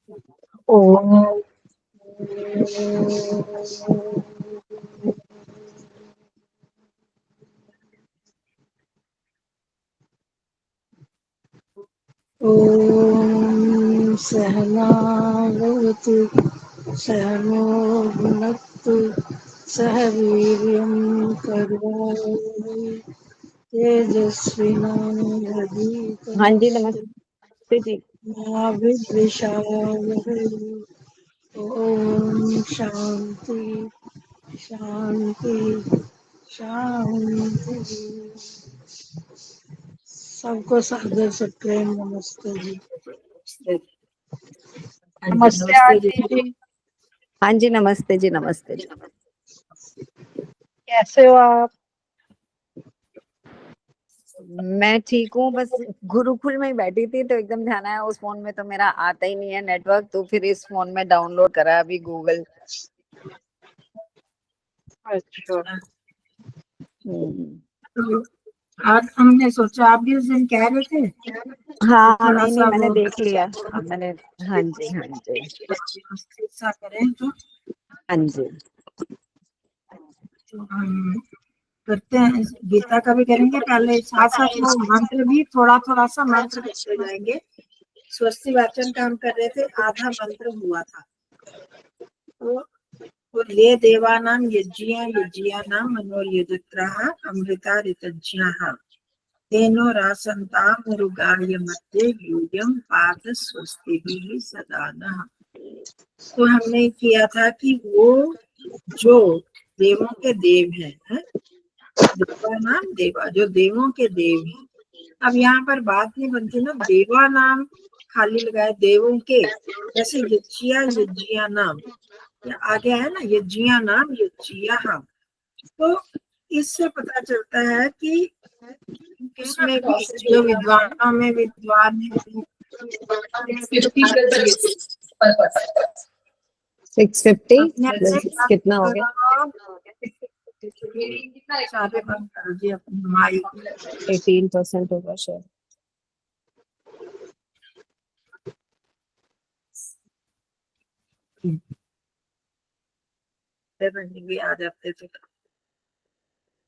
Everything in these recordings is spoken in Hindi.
ओम ओम सहना भवतु सहनो भुनक्तु सह वीर्यं कर्वावहै हाँ जी, तेजस्विनावधीतमस्तु नमस्ते जी। मा विद्विषावहै। ओम शांति शांति शांति। सबको सादर से प्रेम नमस्ते जी। नमस्ते आरती जी, हाँ जी, नमस्ते जी, नमस्ते जी। कैसे हो आप? मैं ठीक हूँ, बस गुरुकुल में ही बैठी थी तो एकदम ध्यान आया उस फोन में तो मेरा आता ही नहीं है नेटवर्क, तो फिर इस फोन में डाउनलोड करा अभी गूगल। अच्छा, हम्म। आज हमने सोचा आप भी उस दिन कह रहे थे हाँ, थोड़ा नहीं नहीं, सा मैंने वो देख लिया। अब मैंने, हाँ जी, हाँ जी, सा करें हाँ जी। तो हम करते हैं। गीता का भी करेंगे, पहले साथ साथ वो मंत्र भी थोड़ा थोड़ा सा मंत्र करते जाएंगे। स्वस्ति वाचन का हम कर रहे थे, आधा मंत्र हुआ था। तो और ये देवानां यज्ञियानां मनोर्यजुत्राः अमृता ऋतज्ञाः तेनो रासन्तां मृगाय मध्ये यूयं पात स्वस्तिभिः सदा नः। तो हमने किया था कि वो जो देवों के देव हैं, देवा नाम देवा, जो देवों के देव हैं। अब यहाँ पर बात नहीं बनती ना, देवा नाम खाली लगाए देवों के, जैसे यज्ञिया नाम या आगे है ना, यज्ञिया नाम यज्ञिया। तो इससे पता चलता है कि इसमें भी जो विद्वानों में विद्वान है, 650 अपने अपने कितना हो गया? सारे बंद कर दिए अपनी माइक। 18% होगा शायद। भी आ जाते थे।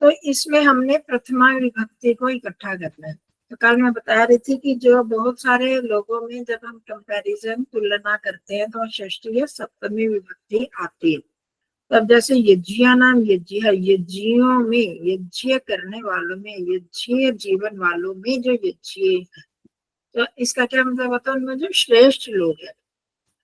तो इसमें हमने प्रथमा विभक्ति को इकट्ठा करना है। तो कल मैं बता रही थी कि जो बहुत सारे लोगों में जब हम कंपैरिजन तुलना करते हैं तो षष्ठी या सप्तमी विभक्ति आती है। तब जैसे यज्ञिया नाम यज्ञ है, यज्ञियों में, यज्ञ करने वालों में, यज्ञ जीवन वालों में जो यज्ञ है, तो इसका क्या मतलब होता है? उनमें जो श्रेष्ठ लोग हैं।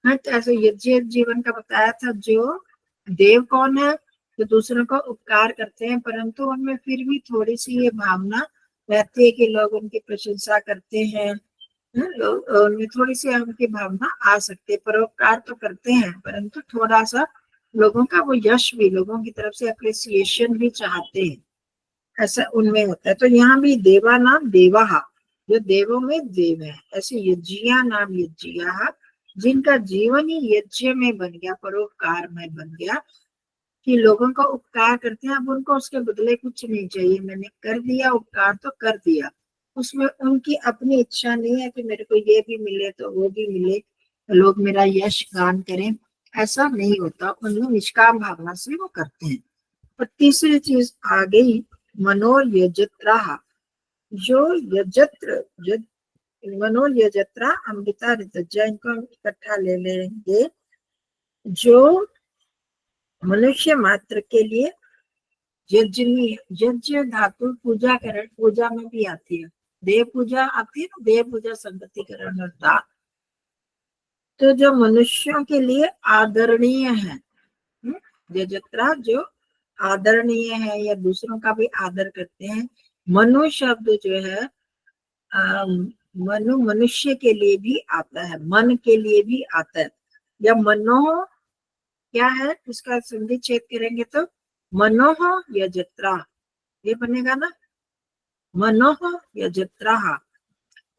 हाँ, तो ऐसे यज्ञ जीवन का बताया था। जो देव कौन है? जो दूसरों को उपकार करते हैं, परंतु उनमें फिर भी थोड़ी सी ये भावना रहती है कि लोग उनकी प्रशंसा करते हैं। लोग उनमें थोड़ी सी उनकी भावना आ सकती है। परोपकार तो करते हैं, परंतु थोड़ा सा लोगों का वो यश भी, लोगों की तरफ से अप्रिसिएशन भी चाहते हैं, ऐसा उनमें होता है। तो यहाँ भी देवा नाम देवाहा, जो देवों में देव है, ऐसे यज्ञिया नाम यज्ञिया, जिनका जीवन ही यज्ञ में बन गया, परोपकार में बन गया, कि लोगों का उपकार करते हैं। अब उनको उसके बदले कुछ नहीं चाहिए, मैंने कर दिया उपकार तो कर दिया, उसमें उनकी अपनी इच्छा नहीं है कि मेरे को ये भी मिले तो वो भी मिले, लोग मेरा यश गान करें, ऐसा नहीं होता। उनमें निष्काम भावना से वो करते हैं। और तीसरी चीज आ गई मनोयजत्रा, जो यजत्र, मनोयजत्रा अमृता ऋतज्ञा, इनको हम इकट्ठा ले लेंगे। जो मनुष्य मात्र के लिए यज्ञ, यज्ञ धातु पूजा करण, पूजा में भी आती है, देव पूजा आती है ना, देव पूजा संगति करण होता। तो जो मनुष्यों के लिए आदरणीय है, यजत्रा जो आदरणीय है या दूसरों का भी आदर करते हैं। मनु शब्द जो है, मनु मनुष्य के लिए भी आता है, मन के लिए भी आता है। या मनो क्या है, इसका संधि छेद करेंगे तो मनोह यजत्रा, ये बनेगा ना, मनोह यजत्रा।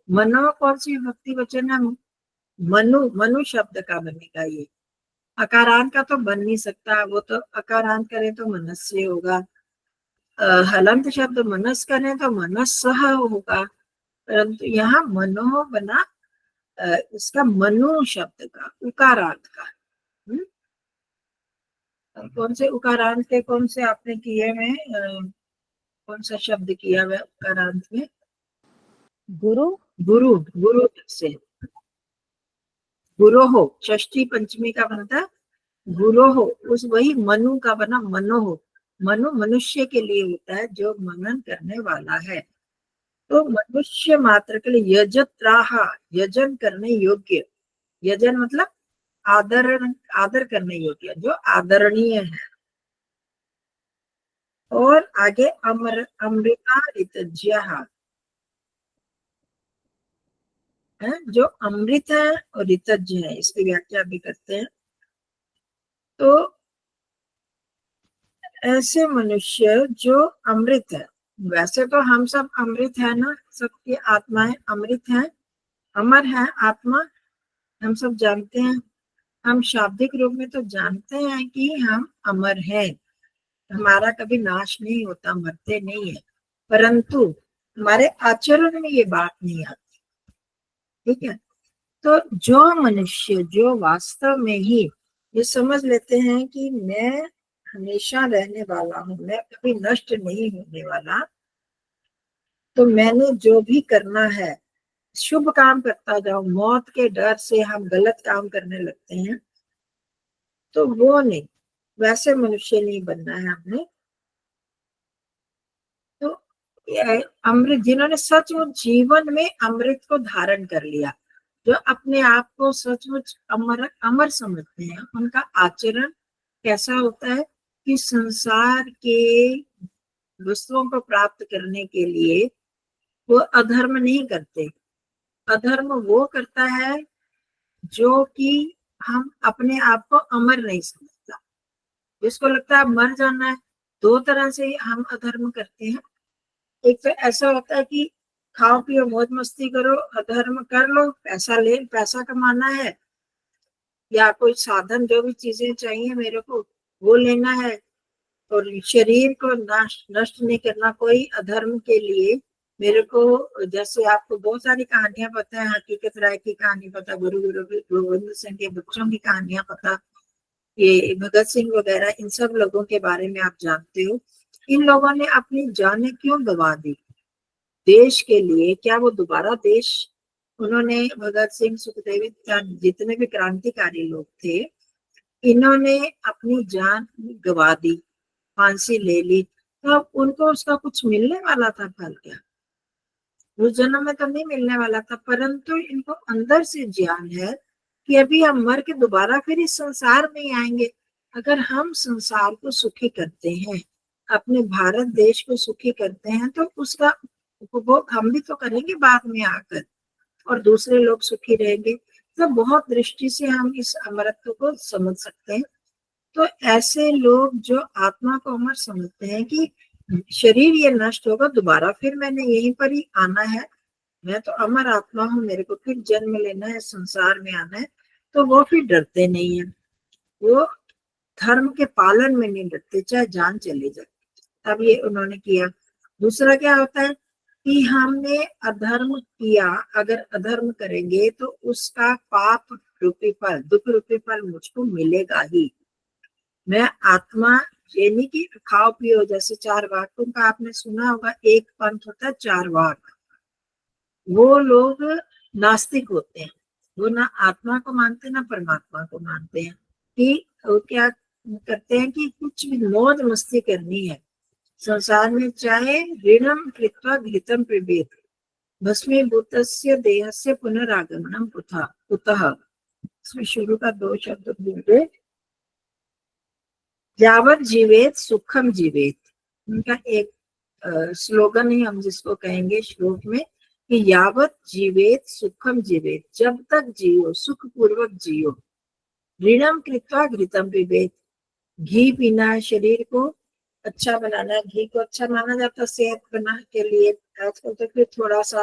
मनो कौन सी विभक्ति वचन है? मनु, मनु शब्द का बनेगा ये। अकारांत का तो बन नहीं सकता, वो तो अकारांत करें तो मनस्य होगा, हलंत शब्द मनस करें तो मनस्सह होगा, परंतु यहाँ मनो बना इसका मनु शब्द का उकारांत का। कौन से उकारांत के कौन से आपने किए में कौन सा शब्द किया हुआ उकारांत में? गुरु गुरु, गुरु से गुरो हो, षष्ठी पंचमी का बनता गुरो हो, उस वही मनु का बना मनो हो। मनु मनुष्य के लिए होता है जो मनन करने वाला है। तो मनुष्य मात्र के लिए यजत्राहा, यजन करने योग्य, यजन मतलब आदर करने योग्य, जो आदरणीय है। और आगे अमृता ऋतज्यः, जो अमृत है और ऋतज्य है, इसकी व्याख्या भी करते हैं। तो ऐसे मनुष्य जो अमृत है, वैसे तो हम सब अमृत है ना, सबकी आत्माएं अमृत है, अमर है आत्मा, हम सब जानते हैं। हम शाब्दिक रूप में तो जानते हैं कि हम अमर हैं, हमारा कभी नाश नहीं होता, मरते नहीं है, परंतु हमारे आचरण में ये बात नहीं आती। ठीक है, तो जो मनुष्य जो वास्तव में ही ये समझ लेते हैं कि मैं हमेशा रहने वाला हूँ, मैं कभी नष्ट नहीं होने वाला, तो मैंने जो भी करना है शुभ काम करता जाऊं, मौत के डर से हम गलत काम करने लगते हैं, तो वो नहीं, वैसे मनुष्य नहीं बनना है हमने। तो अमृत, जिन्होंने सचमुच जीवन में अमृत को धारण कर लिया, जो अपने आप को सचमुच अमर अमर समझते हैं, उनका आचरण कैसा होता है कि संसार के वस्तुओं को प्राप्त करने के लिए वो अधर्म नहीं करते। अधर्म वो करता है जो कि हम अपने आप को अमर नहीं समझता, जिसको लगता है मर जाना है। दो तरह से हम अधर्म करते हैं। एक तो ऐसा होता है कि खाओ पियो मौज मस्ती करो, अधर्म कर लो, पैसा कमाना है, या कोई साधन, जो भी चीजें चाहिए मेरे को वो लेना है, और शरीर को नष्ट नहीं करना कोई अधर्म के लिए। मेरे को, जैसे आपको बहुत सारी कहानियां पता है, हकीकत राय की कहानी पता, गुरु गोविंद सिंह के बच्चों की कहानियां पता, ये भगत सिंह वगैरह, इन सब लोगों के बारे में आप जानते हो। इन लोगों ने अपनी जानें क्यों गवा दी देश के लिए? क्या वो दोबारा देश, उन्होंने भगत सिंह, सुखदेव, जितने भी क्रांतिकारी लोग थे, इन्होंने अपनी जान गवा दी, फांसी ले ली, तो अब उनको उसका कुछ मिलने वाला था फल क्या? उस जन्म में तो नहीं मिलने वाला था, परंतु इनको अंदर से ज्ञान है कि अभी हम मर के दोबारा फिर इस संसार में ही आएंगे। अगर हम संसार को सुखी करते हैं, अपने भारत देश को सुखी करते हैं, तो उसका उपभोग हम भी तो करेंगे बाद में आकर, और दूसरे लोग सुखी रहेंगे। तो बहुत दृष्टि से हम इस अमरत्व को समझ सकते हैं। तो ऐसे लोग जो आत्मा को अमर समझते हैं कि शरीर ये नष्ट होगा, दोबारा फिर मैंने यहीं पर ही आना है, मैं तो अमर आत्मा हूँ, मेरे को फिर जन्म लेना है, संसार में आना है, तो वो फिर डरते नहीं है, वो धर्म के पालन में नहीं डरते, चाहे जान चले जाए। अब ये उन्होंने किया। दूसरा क्या होता है कि हमने अधर्म किया, अगर अधर्म करेंगे तो उसका पाप रूपी फल, दुख रूपी फल मुझको मिलेगा ही। मैं आत्मा, ये नहीं कि खाओ पियो, जैसे चार वाक्यों का आपने सुना होगा, एक पंथ होता है चार वाक, वो लोग नास्तिक होते हैं, वो ना आत्मा को मानते ना परमात्मा को मानते हैं, कि वो क्या करते हैं कि कुछ भी मौज मस्ती करनी है संसार में, चाहे ऋणम कृत्वा घृतम पिबेत भस्मीभूतस्य देहस्य पुनरागमनम कुतः। इसमें शुरू का दो शब्द भूले, यावत जीवेत सुखम जीवेत, उनका एक स्लोगन है, हम जिसको कहेंगे श्लोक में कि यावत जीवेत सुखम जीवेत, जब तक जियो सुख पूर्वक जियो। ऋणम कृत्वा घृतम पिबेत, घी पीना है, शरीर को अच्छा बनाना है, घी को अच्छा माना जाता है सेहत बना के लिए। आजकल तो फिर थोड़ा सा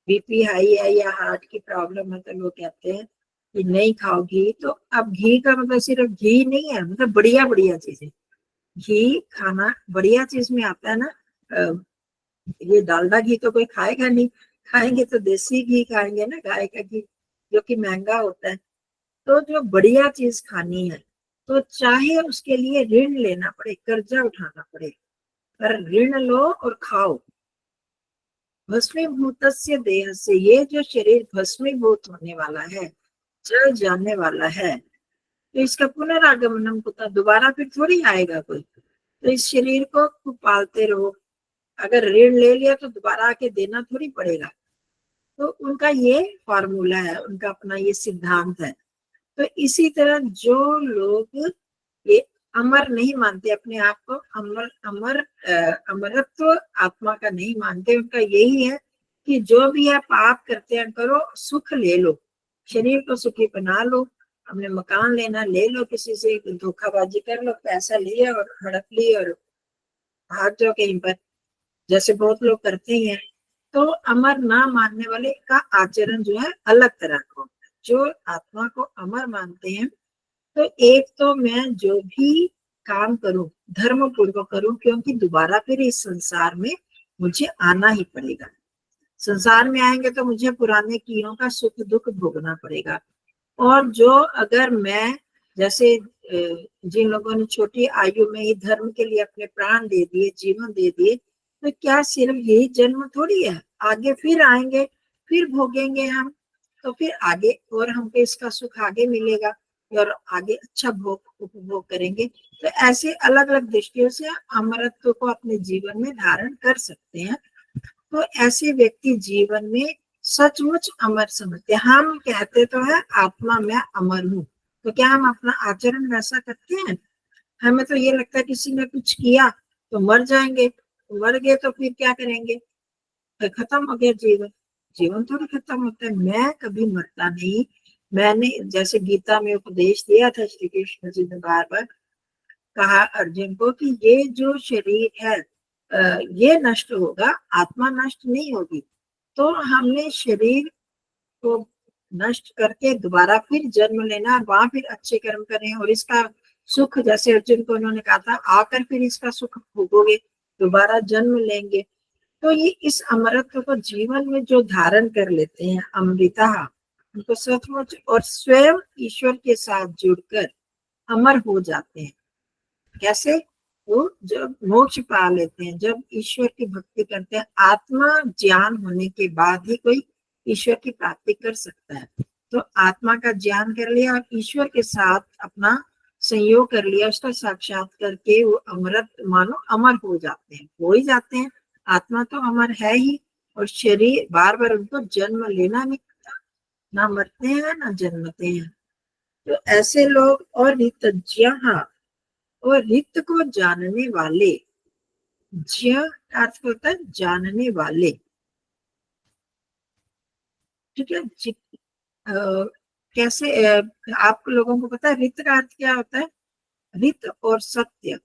बीपी हाई है या हार्ट की प्रॉब्लम है, तो लोग कहते हैं कि नहीं खाओ घी। तो अब घी का मतलब सिर्फ घी नहीं है, मतलब बढ़िया बढ़िया चीजें, घी खाना बढ़िया चीज में आता है ना। ये डालडा घी तो कोई खाएगा नहीं, खाएंगे तो देसी घी खाएंगे ना, गाय का घी। जो कि महंगा होता है। तो जो बढ़िया चीज खानी है तो चाहे उसके लिए ऋण लेना पड़े, कर्जा उठाना पड़े, पर ऋण लो और खाओ। भस्मीभूतस्य देह से, ये जो शरीर भस्मीभूत होने वाला है, जल जाने वाला है, तो इसका पुनरागमनम कुतः, दोबारा फिर थोड़ी आएगा कोई। तो इस शरीर को खूब पालते रहो, अगर ऋण ले लिया तो दोबारा आके देना थोड़ी पड़ेगा। तो उनका ये फॉर्मूला है, उनका अपना ये सिद्धांत है। तो इसी तरह जो लोग ये अमर नहीं मानते, अपने आप को अमरत्व आत्मा का नहीं मानते, उनका यही है कि जो भी है पाप करते हैं करो, सुख ले लो, शरीर को सुखी बना लो, हमने मकान लेना ले लो, किसी से धोखाबाजी कर लो, पैसा लिया और हड़प ली और भाग जाओ कहीं पर, जैसे बहुत लोग करते हैं। तो अमर ना मानने वाले का आचरण जो है अलग तरह का होता है। जो आत्मा को अमर मानते हैं, तो एक तो मैं जो भी काम करूं धर्म पूर्वक करूं, क्योंकि दोबारा फिर इस संसार में मुझे आना ही पड़ेगा। संसार में आएंगे तो मुझे पुराने कियों का सुख दुख भोगना पड़ेगा। और जो अगर मैं जैसे जिन लोगों ने छोटी आयु में ही धर्म के लिए अपने प्राण दे दिए, जीवन दे दिए, तो क्या सिर्फ यही जन्म थोड़ी है, आगे फिर आएंगे, फिर भोगेंगे हम, तो फिर आगे और हमको इसका सुख आगे मिलेगा और आगे अच्छा भोग उपभोग करेंगे। तो ऐसे अलग अलग दृष्टियों से अमरत्व को अपने जीवन में धारण कर सकते हैं। तो ऐसे व्यक्ति जीवन में सचमुच अमर समझते हैं। हम कहते तो है आत्मा में अमर हूँ, तो क्या हम अपना आचरण वैसा करते हैं? हमें तो ये लगता है किसी ने कुछ किया तो मर जाएंगे, मर गए तो फिर क्या करेंगे, तो खत्म हो गया जीवन। जीवन थोड़ी खत्म होता है, मैं कभी मरता नहीं। मैंने जैसे गीता में उपदेश दिया था, श्री कृष्ण जी ने बार बार कहा अर्जुन को कि ये जो शरीर है ये नष्ट होगा, आत्मा नष्ट नहीं होगी। तो हमने शरीर को नष्ट करके दोबारा फिर जन्म लेना और वहां फिर अच्छे कर्म करें और इसका सुख, जैसे अर्जुन को उन्होंने कहा था आकर फिर इसका सुख भोगोगे, दोबारा जन्म लेंगे। तो ये इस अमरत्व को जीवन में जो धारण कर लेते हैं अमृता, उनको सचमुच और स्वयं ईश्वर के साथ जुड़कर अमर हो जाते हैं। कैसे? वो जब मोक्ष पा लेते हैं, जब ईश्वर की भक्ति करते हैं, आत्मा ज्ञान होने के बाद ही कोई ईश्वर की प्राप्ति कर सकता है। तो आत्मा का ज्ञान कर लिया और ईश्वर के साथ अपना संयोग कर लिया, उसका साक्षात करके वो अमृत मानो अमर हो जाते हैं, हो ही जाते हैं। आत्मा तो अमर है ही, और शरीर बार बार उनको जन्म लेना नहीं पड़ता, ना मरते हैं ना जन्मते हैं। तो ऐसे लोग और और रित को जानने वाले, ज्ञ अर्थ होता है जानने वाले, ठीक है जी। कैसे आप लोगों को पता है रित का अर्थ क्या होता है? रित और सत्य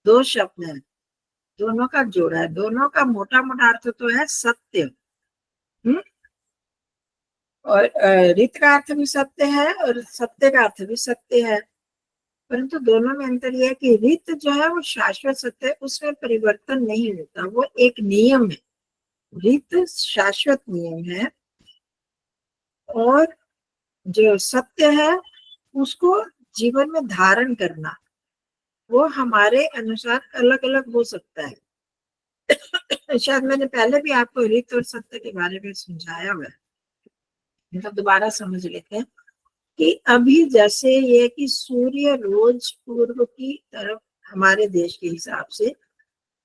दो शब्द हैं, दोनों का जोड़ा है, दोनों का मोटा मोटा अर्थ तो है सत्य। और रित का अर्थ भी सत्य है और सत्य का अर्थ भी सत्य है, परंतु दोनों में अंतर यह है कि रित जो है वो शाश्वत सत्य है, उसमें परिवर्तन नहीं होता, वो एक नियम है। रित शाश्वत नियम है और जो सत्य है उसको जीवन में धारण करना वो हमारे अनुसार अलग अलग हो सकता है। शायद मैंने पहले भी आपको रित और सत्य के बारे में समझाया हुआ है, तो दोबारा समझ लेते हैं कि अभी जैसे ये कि सूर्य रोज पूर्व की तरफ हमारे देश के हिसाब से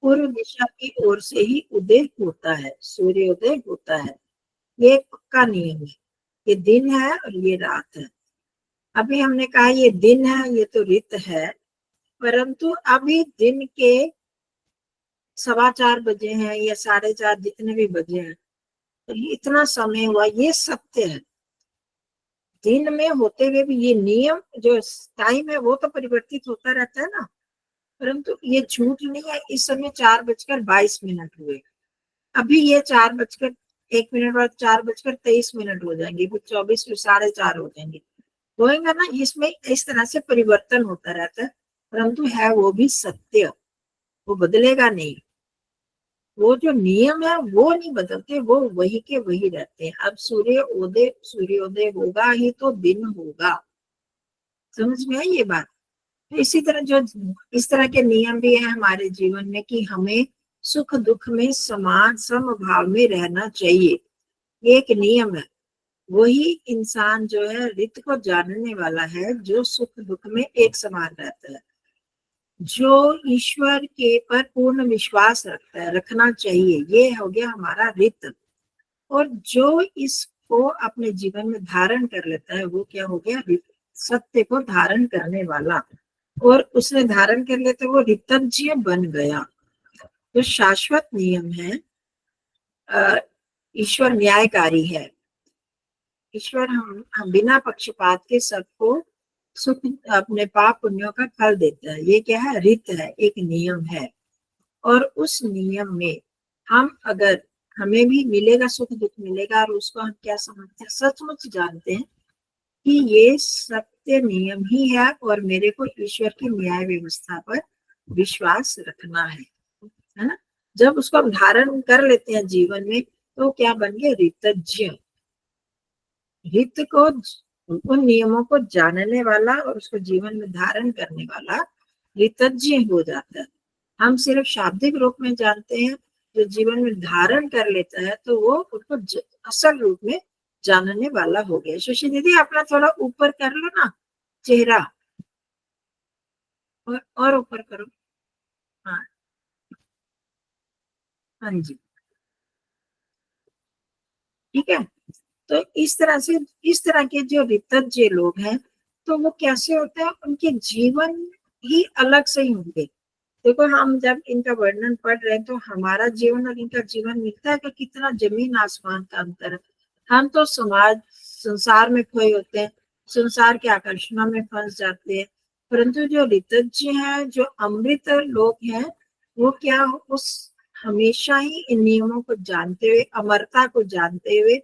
पूर्व दिशा की ओर से ही उदय होता है, सूर्योदय होता है, ये पक्का नियम है। ये दिन है और ये रात है। अभी हमने कहा ये दिन है, ये तो रित है, परंतु अभी दिन के 4:15 बजे हैं या 4:30, जितने भी बजे हैं, तो इतना समय हुआ, ये सत्य है। दिन में होते हुए भी ये नियम जो टाइम है वो तो परिवर्तित होता रहता है ना, परंतु ये झूठ नहीं है। इस समय 4:22 हुए, अभी ये 4:01 बाद 4:23 हो जाएंगे, फिर 24 फिर 4:30 हो जाएंगे, होएगा ना। इसमें इस तरह से परिवर्तन होता रहता है, परंतु है वो भी सत्य, वो बदलेगा नहीं। वो जो नियम है वो नहीं बदलते, वो वही के वही रहते हैं। अब सूर्योदय होगा ही तो दिन होगा। समझ में आई ये बात? तो इसी तरह जो इस तरह के नियम भी है हमारे जीवन में कि हमें सुख दुख में समान समभाव में रहना चाहिए। ये एक नियम है। वही इंसान जो है रित को जानने वाला है, जो सुख दुख में एक समान रहता है, जो ईश्वर के पर पूर्ण विश्वास रखता है, रखना चाहिए। ये हो गया हमारा रित। और जो इसको अपने जीवन में धारण कर लेता है वो क्या हो गया? रित। सत्य को धारण करने वाला। और उसने धारण कर लिया तो वो ऋतज्ञ बन गया। जो शाश्वत नियम है, ईश्वर न्यायकारी है। ईश्वर हम बिना पक्षपात के सबको सुख अपने पाप पुण्यों का फल देता है। ये क्या है? रित है, एक नियम है। और उस नियम में हम अगर हमें भी मिलेगा, सुख दुख मिलेगा, और उसको हम क्या समझते हैं? सचमुच जानते हैं कि ये सत्य नियम ही है और मेरे को ईश्वर की न्याय व्यवस्था पर विश्वास रखना है ना? जब उसको हम धारण कर लेते हैं जीवन में तो क्या बन गए? ऋतज्ञ। हित को, उन नियमों को जानने वाला और उसको जीवन में धारण करने वाला ऋतज्ञ हो जाता है। हम सिर्फ शाब्दिक रूप में जानते हैं, जो जीवन में धारण कर लेता है तो वो उसको असल रूप में जानने वाला हो गया। सुशी दीदी अपना थोड़ा ऊपर कर लो ना चेहरा, और ऊपर करो। हाँ, हाँ जी, ठीक है। तो इस तरह से, इस तरह के जो ऋतज्ञ लोग हैं तो वो कैसे होते हैं? उनके जीवन ही अलग से ही होंगे। देखो हम जब इनका वर्णन पढ़ रहे हैं तो हमारा जीवन और इनका जीवन मिलता है कि कितना जमीन आसमान का अंतर है। हम तो समाज संसार में खोए होते हैं, संसार के आकर्षणों में फंस जाते हैं। परंतु जो ऋतज्ञ हैं, जो अमृत लोग हैं, वो क्या, उस हमेशा ही इन नियमों को जानते हुए, अमरता को जानते हुए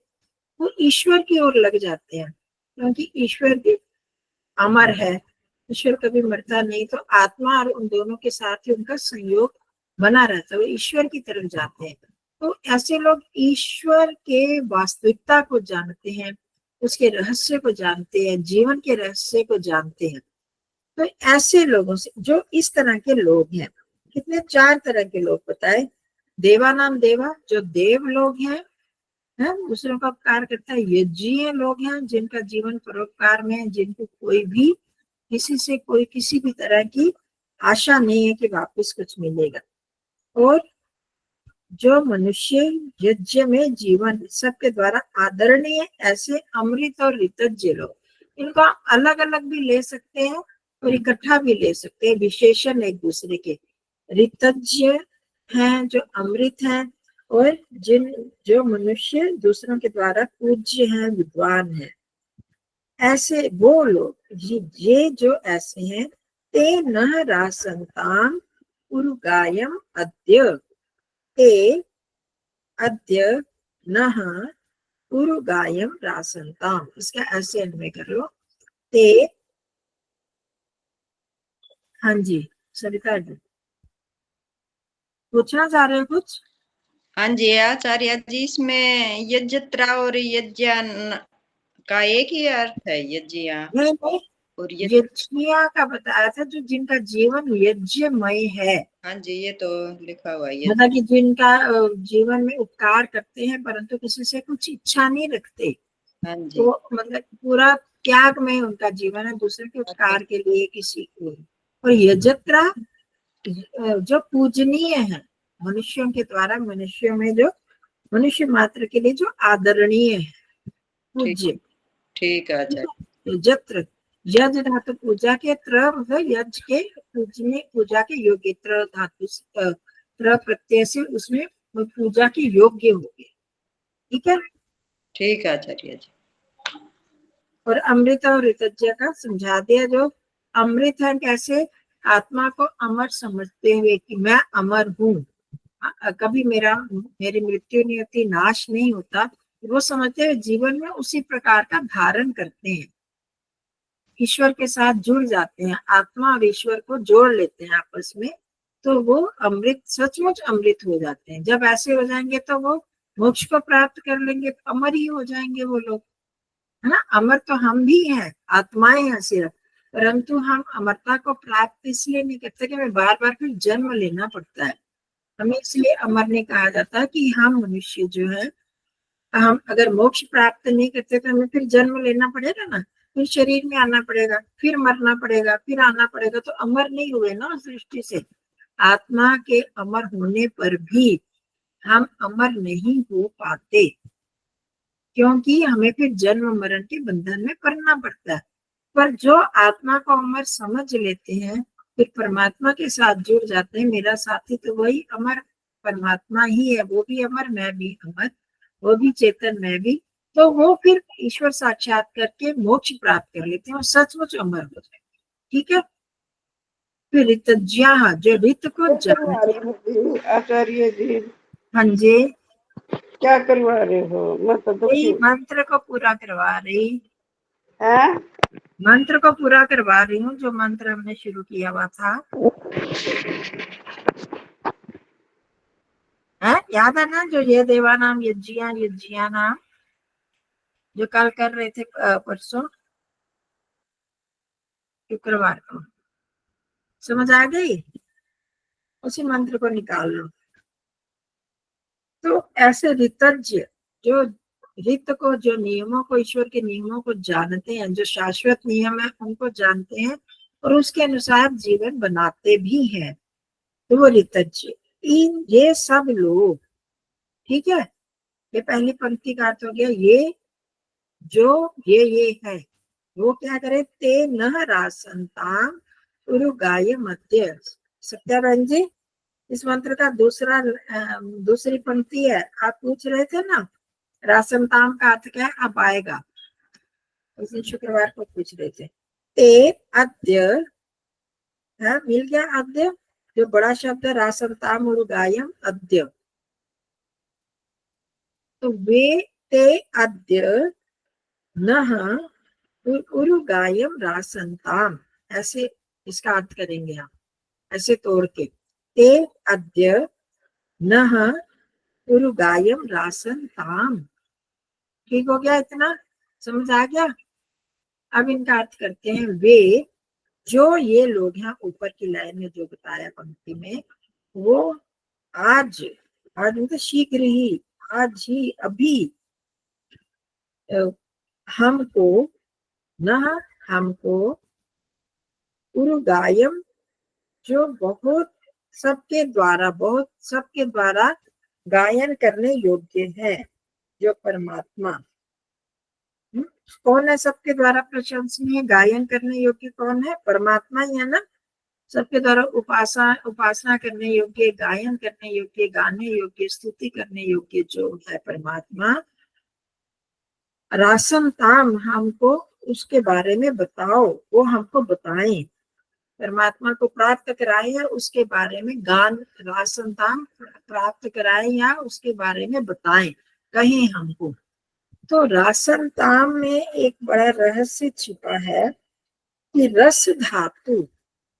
वो ईश्वर की ओर लग जाते हैं। क्योंकि ईश्वर भी अमर है, ईश्वर कभी मरता नहीं, तो आत्मा और उन दोनों के साथ ही उनका संयोग बना रहता है, वो ईश्वर की तरफ जाते हैं। तो ऐसे लोग ईश्वर के वास्तविकता को जानते हैं, उसके रहस्य को जानते हैं, जीवन के रहस्य को जानते हैं। तो ऐसे लोगों से, जो इस तरह के लोग हैं, कितने 4 तरह के लोग बताए। देवा नाम देवा, जो देव लोग हैं, है दूसरों का उपकार करता है। यज्ञीय लोग हैं जिनका जीवन परोपकार में है, जिनको कोई भी किसी से कोई किसी भी तरह की आशा नहीं है कि वापस कुछ मिलेगा। और जो मनुष्य यज्ञ में जीवन सबके द्वारा आदरणीय, ऐसे अमृत और ऋतज्ञ लोग, इनको अलग अलग भी ले सकते हैं और इकट्ठा भी ले सकते हैं, विशेषण एक दूसरे के। ऋतज्ञ हैं जो अमृत हैं, और जो मनुष्य दूसरों के द्वारा पूज्य हैं, विद्वान हैं। ऐसे वो लोग, ये जो ऐसे हैं, ते न रासंताम उरुगायम अद्य, ते अद्य नः उरुगायम रासंताम। इसका ऐसे अन्वय कर लो। ते, हाँ जी सरिता जी पूछना चाह रहे हो कुछ? हाँ जी आचार्य जी, इसमें यज्ञत्रा और यज्ञान का एक ही अर्थ है? यज्ञिया नहीं नहीं, और यज्ञिया का बताया था जो जिनका जीवन यज्ञमय है। हाँ जी, ये तो लिखा हुआ है। मतलब कि जिनका जीवन में उपकार करते हैं परंतु किसी से कुछ इच्छा नहीं रखते। हाँ जी, तो मतलब पूरा त्याग में उनका जीवन है, दूसरे के उपकार के लिए, किसी को। और यजत्रा जो पूजनीय है, मनुष्यों के द्वारा, मनुष्यों में जो, मनुष्य मात्र के लिए जो आदरणीय है, पूज्य। ठीक है आचार्य। यजत्र, यज धातु पूजा के, त्र मतलब यज के पूजने, पूजा के योग्य, त्र धातु त्र प्रत्यय से उसमें पूजा के योग्य हो गए। ठीक है, ठीक है आचार्य जी। और अमृत और ऋतज्ञ का समझा दिया। जो अमृत है, कैसे? आत्मा को अमर समझते हुए कि मैं अमर हूँ, कभी मेरी मृत्यु नहीं होती, नाश नहीं होता, वो समझते हुए जीवन में उसी प्रकार का धारण करते हैं, ईश्वर के साथ जुड़ जाते हैं, आत्मा और ईश्वर को जोड़ लेते हैं आपस में। तो वो अमृत, सचमुच अमृत हो जाते हैं। जब ऐसे हो जाएंगे तो वो मोक्ष को प्राप्त कर लेंगे, अमर ही हो जाएंगे वो लोग, है ना। अमर तो हम भी हैं, आत्माएं हैं सिर्फ, परंतु हम अमरता को प्राप्त इसलिए नहीं करते कि हमें बार बार फिर जन्म लेना पड़ता है। हमें इसलिए अमर नहीं कहा जाता कि हम मनुष्य जो है, हम अगर मोक्ष प्राप्त नहीं करते तो हमें फिर जन्म लेना पड़ेगा ना, फिर शरीर में आना पड़ेगा, फिर मरना पड़ेगा, फिर आना पड़ेगा, तो अमर नहीं हुए ना उस दृष्टि से। आत्मा के अमर होने पर भी हम अमर नहीं हो पाते, क्योंकि हमें फिर जन्म मरण के बंधन में पड़ना पड़ता है। पर जो आत्मा को अमर समझ लेते हैं, फिर परमात्मा के साथ जुड़ जाते हैं, मेरा साथी तो वही अमर परमात्मा ही है, वो भी अमर, मैं भी अमर, वो भी चेतन, मैं भी, तो वो फिर ईश्वर साक्षात करके मोक्ष प्राप्त कर लेते हैं और सचमुच अमर हो जाए। ठीक है। फिर ऋतज्ञा, जो ऋत को करवा जानते। रहे हो जी, आचार्य जी? हाँ जी, क्या करवा रहे हो? मैं तो दुखी यही मंत्र को पूरा करवा रही, है। मंत्र को पूरा करवा रही हूँ, जो मंत्र हमने शुरू किया हुआ था। है याद है ना, जो ये देवानाम यज्ञिया नाम, जो कल कर रहे थे, परसों शुक्रवार को। समझ आ गई? उसी मंत्र को निकाल लो। तो ऐसे ऋतज्ञ, जो ऋत को, जो नियमों को, ईश्वर के नियमों को जानते हैं, जो शाश्वत नियम है उनको जानते हैं और उसके अनुसार जीवन बनाते भी हैं, तो वो ऋतज्ञ। इन ये सब लोग, ठीक है, ये पहली पंक्ति का अर्थ हो गया। ये जो ये है, वो क्या करे, ते न रासंताम उरुगाय मध्य। सत्याबेन जी, इस मंत्र का दूसरी पंक्ति है, आप पूछ रहे थे ना रासंताम का अर्थ क्या है, अब आएगा, उस दिन शुक्रवार को पूछ रहे थे। ते अद्य, मिल गया अद्य, जो बड़ा शब्द है, रासंताम उरुगायम अद्य, तो वे ते अद्य नः उरुगायम रासंताम, ऐसे इसका अर्थ करेंगे हम, ऐसे तोड़ के, ते अद्य नः उरुगायम रासंताम। ठीक हो गया? इतना समझ आ गया? अब इनका अर्थ करते हैं। वे, जो ये लोग हैं, ऊपर की लाइन में जो बताया पंक्ति में, वो आज मतलब शीघ्र ही, आज ही, अभी हमको, न हमको, उरुगायम, जो बहुत सबके द्वारा गायन करने योग्य है, जो परमात्मा, कौन है सबके द्वारा प्रशंसनीय, गायन करने योग्य कौन है? परमात्मा ही है ना। सबके द्वारा उपासना करने योग्य, गायन करने योग्य, गाने योग्य, स्तुति करने योग्य जो है परमात्मा। रासम ताम, हमको उसके बारे में बताओ, वो हमको बताएं, परमात्मा को प्राप्त कराए या उसके बारे में गान, रासम ताम प्राप्त कराए या उसके बारे में बताएं, कहें हमको। तो रासन ताम में एक बड़ा रहस्य छिपा है कि रस धातु,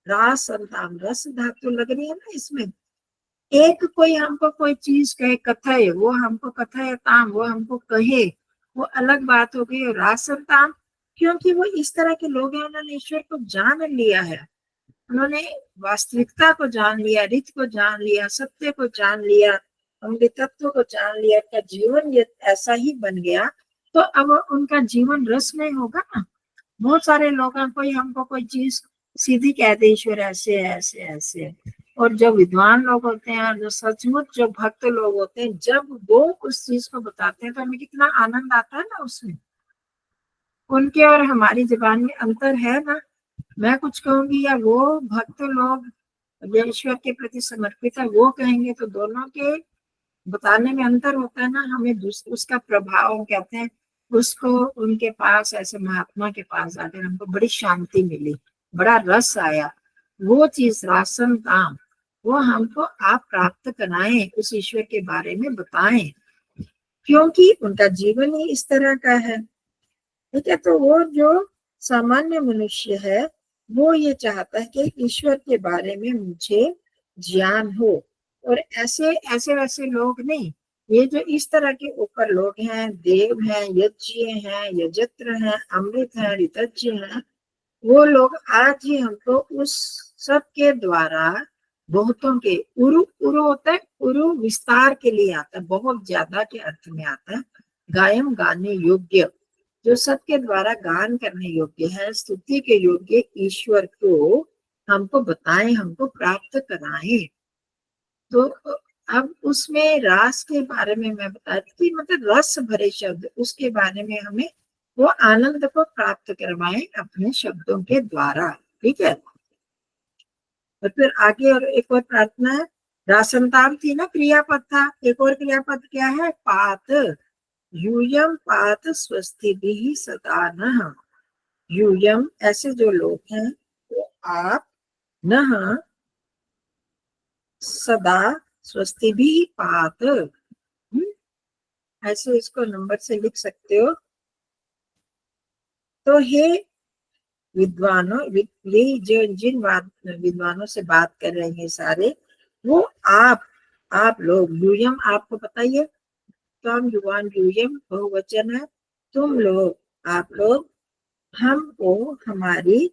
रासन ताम रस धातु लग रही है ना इसमें। एक कोई हमको कोई चीज कहे, कथय, वो हमको कथय ताम, वो हमको कहे, वो अलग बात हो गई। रासन ताम, क्योंकि वो इस तरह के लोग हैं, उन्होंने ईश्वर को जान लिया है, उन्होंने वास्तविकता को जान लिया, रीत को जान लिया, सत्य को जान लिया, अमृतत्व को जान लिया, का जीवन ये ऐसा ही बन गया, तो अब उनका जीवन रसमय होगा ना। बहुत सारे लोग हैं, कोई हमको कोई चीज सीधी कह दे, ईश्वर ऐसे है, ऐसे ऐसे है, और जो विद्वान लोग होते हैं, जो सचमुच जो भक्त लोग होते हैं, जब वो उस चीज को बताते हैं तो हमें कितना आनंद आता है ना उसमें। उनके और हमारी जुबान में अंतर है ना, मैं कुछ कहूंगी या वो भक्त लोग जो ईश्वर के प्रति समर्पित है वो कहेंगे, तो दोनों के बताने में अंतर होता है ना। हमें उसका प्रभाव कहते हैं, उसको उनके पास, ऐसे महात्मा के पास आकर हमको बड़ी शांति मिली, बड़ा रस आया, वो चीज रासन ताम, वो हमको आप प्राप्त कराएं, उस ईश्वर के बारे में बताएं, क्योंकि उनका जीवन ही इस तरह का है। ठीक है, तो वो जो सामान्य मनुष्य है, वो ये चाहता है कि ईश्वर के बारे में मुझे ज्ञान हो। और ऐसे ऐसे वैसे लोग नहीं, ये जो इस तरह के ऊपर लोग हैं, देव हैं, यज्ञ हैं, यजत्र हैं, अमृत हैं, ऋतज्ञ हैं, वो लोग आज ही हमको उस सब के द्वारा बहुतों के उरु उरु होता है, उरु विस्तार के लिए आता है, बहुत ज्यादा के अर्थ में आता है। गायम गाने योग्य, जो सबके द्वारा गान करने योग्य है, स्तुति के योग्य ईश्वर को हमको बताएं, हमको प्राप्त कराएं। तो अब उसमें रास के बारे में मैं बता रही थी, मतलब रस भरे शब्द, उसके बारे में हमें वो आनंद को प्राप्त करवाएं अपने शब्दों के द्वारा। ठीक है। और फिर आगे और एक और प्रार्थना है, रासनताम थी ना, क्रियापद था, एक और क्रियापद क्या है, पात। यूयम पात स्वस्ति भी सदा नः। यूयम ऐसे जो लोग हैं, वो आप, नः सदा, स्वस्ति भी पात। ऐसे इसको नंबर से लिख सकते हो। तो हे विद्वानों, ये जो जिन विद्वानों से बात कर रहे हैं सारे, वो आप लोग, यूयम आपको पता ही है, तुम युवान, यूयम बहुवचन है, तुम लोग, आप लोग हमको हमारी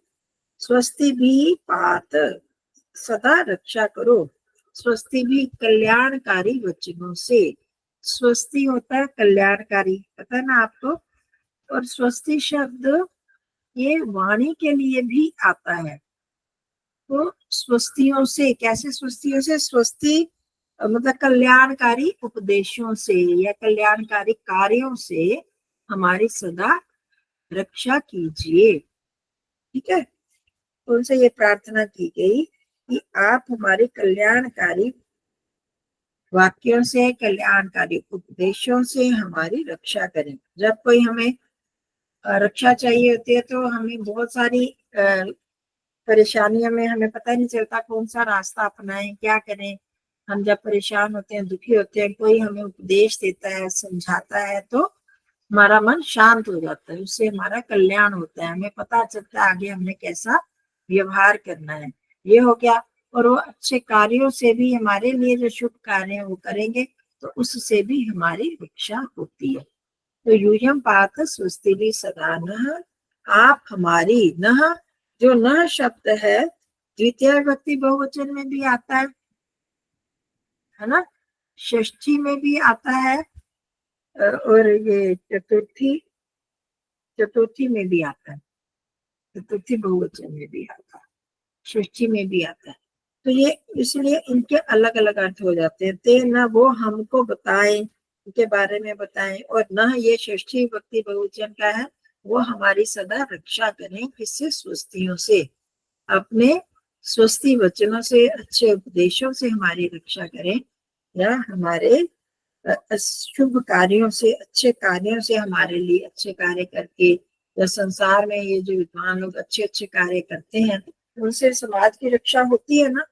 स्वस्ति भी पात, सदा रक्षा करो। स्वस्ति भी कल्याणकारी वचनों से। स्वस्ति होता है कल्याणकारी, पता है ना आपको। और स्वस्ति शब्द ये वाणी के लिए भी आता है। तो स्वस्तियों से, कैसे स्वस्तियों से, स्वस्ति मतलब कल्याणकारी उपदेशों से या कल्याणकारी कार्यों से हमारी सदा रक्षा कीजिए। ठीक है। तो उनसे ये प्रार्थना की गई कि आप हमारे कल्याणकारी वाक्यों से, कल्याणकारी उपदेशों से हमारी रक्षा करें। जब कोई हमें रक्षा चाहिए होती है तो हमें बहुत सारी परेशानियों में हमें पता नहीं चलता कौन सा रास्ता अपनाएं, क्या करें। हम जब परेशान होते हैं, दुखी होते हैं, कोई हमें उपदेश देता है, समझाता है, तो हमारा मन शांत हो जाता है, उससे हमारा कल्याण होता है, हमें पता चलता है आगे हमने कैसा व्यवहार करना है। ये हो गया। और वो अच्छे कार्यों से भी, हमारे लिए जो शुभ कार्य है वो करेंगे तो उससे भी हमारी रक्षा होती है। तो यूयम पात स्वस्ति भी सदा नः, आप हमारी, नः जो नः शब्द है द्वितीय विभक्ति बहुवचन में भी आता है ना, षष्ठी में भी आता है, और ये चतुर्थी में भी आता है, चतुर्थी बहुवचन में भी आता है, षष्ठी में भी आता है। तो ये इसलिए इनके अलग अलग अर्थ हो जाते हैं। ते न वो हमको बताएं, उनके बारे में बताएं, और न ये षष्ठी विभक्ति बहुवचन का है, वो हमारी सदा रक्षा करें, किससे, स्वस्तियों से, अपने स्वस्ति वचनों से, अच्छे उपदेशों से हमारी रक्षा करें, या हमारे शुभ कार्यों से, अच्छे कार्यों से हमारे लिए अच्छे कार्य करके, या संसार में ये जो विद्वान लोग अच्छे अच्छे कार्य करते हैं उनसे समाज की रक्षा होती है ना,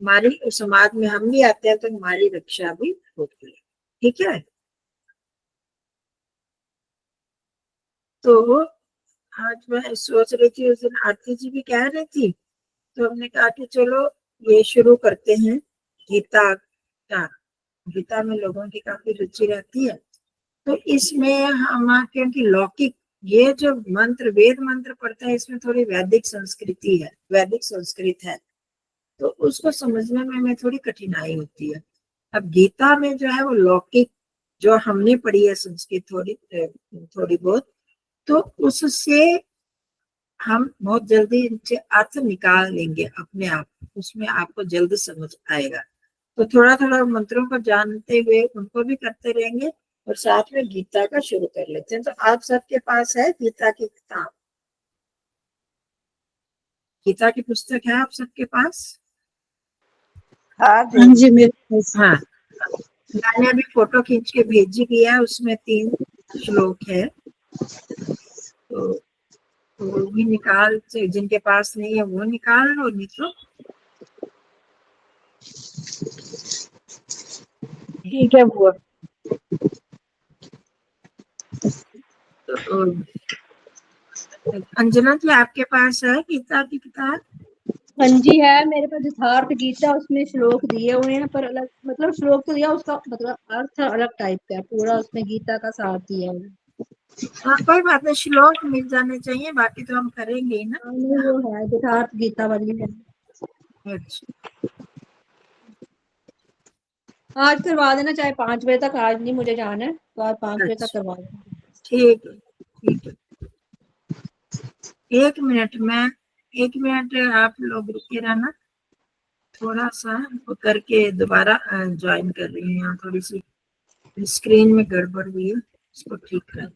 हमारी समाज में हम भी आते हैं तो हमारी रक्षा भी होती है। ठीक है। तो आज मैं सोच रही थी, उस दिन आरती जी भी कह रही थी, तो हमने कहा कि चलो ये शुरू करते हैं गीता का। गीता में लोगों की काफी रुचि रहती है, तो इसमें हम, क्योंकि लौकिक ये जो मंत्र, वेद मंत्र पढ़ते हैं, इसमें थोड़ी वैदिक संस्कृति है, वैदिक संस्कृत है, तो उसको समझने में हमें थोड़ी कठिनाई होती है। अब गीता में जो है वो लौकिक, जो हमने पढ़ी है संस्कृत थोड़ी बहुत, तो उससे हम बहुत जल्दी इनसे अर्थ निकाल लेंगे अपने आप, उसमें आपको जल्द समझ आएगा। तो थोड़ा थोड़ा मंत्रों को जानते हुए उनको भी करते रहेंगे, और साथ में गीता का शुरू कर लेते हैं। तो आप सबके पास है गीता की किताब, गीता की पुस्तक है आप सबके पास? हाँ हाँ जी मेरे पास। हाँ, मैंने अभी फोटो खींच के भेजी भी है, उसमें 3 श्लोक है, तो वो भी निकाल से, जिनके पास नहीं है वो निकाल लो, नहीं तो ठीक है बुआ। अंजना जी आपके पास है गीता की किताब? हाँ जी है मेरे पास यथार्थ गीता, उसमें श्लोक दिए हुए हैं, पर अलग मतलब श्लोक तो दिया, उसका मतलब अर्थ अलग टाइप का है, पूरा उसमें गीता का सार दिया है। हाँ कोई बात नहीं, श्लोक मिल जाने चाहिए, बाकी तो हम करेंगे ही ना। हाँ, नहीं वो है यथार्थ गीता वाली है। अच्छा आज करवा देना, चाहे 5 बजे तक, आज नहीं मुझे जाना है, तो आज 5 बजे तक अच्छा, करवा देना। ठीक है ठीक है। 1 मिनट में, 1 मिनट आप लोग रुके रहना, थोड़ा सा वो करके दोबारा ज्वाइन कर रही हूँ। यहाँ थोड़ी सी स्क्रीन में गड़बड़ हुई है, इसको ठीक कर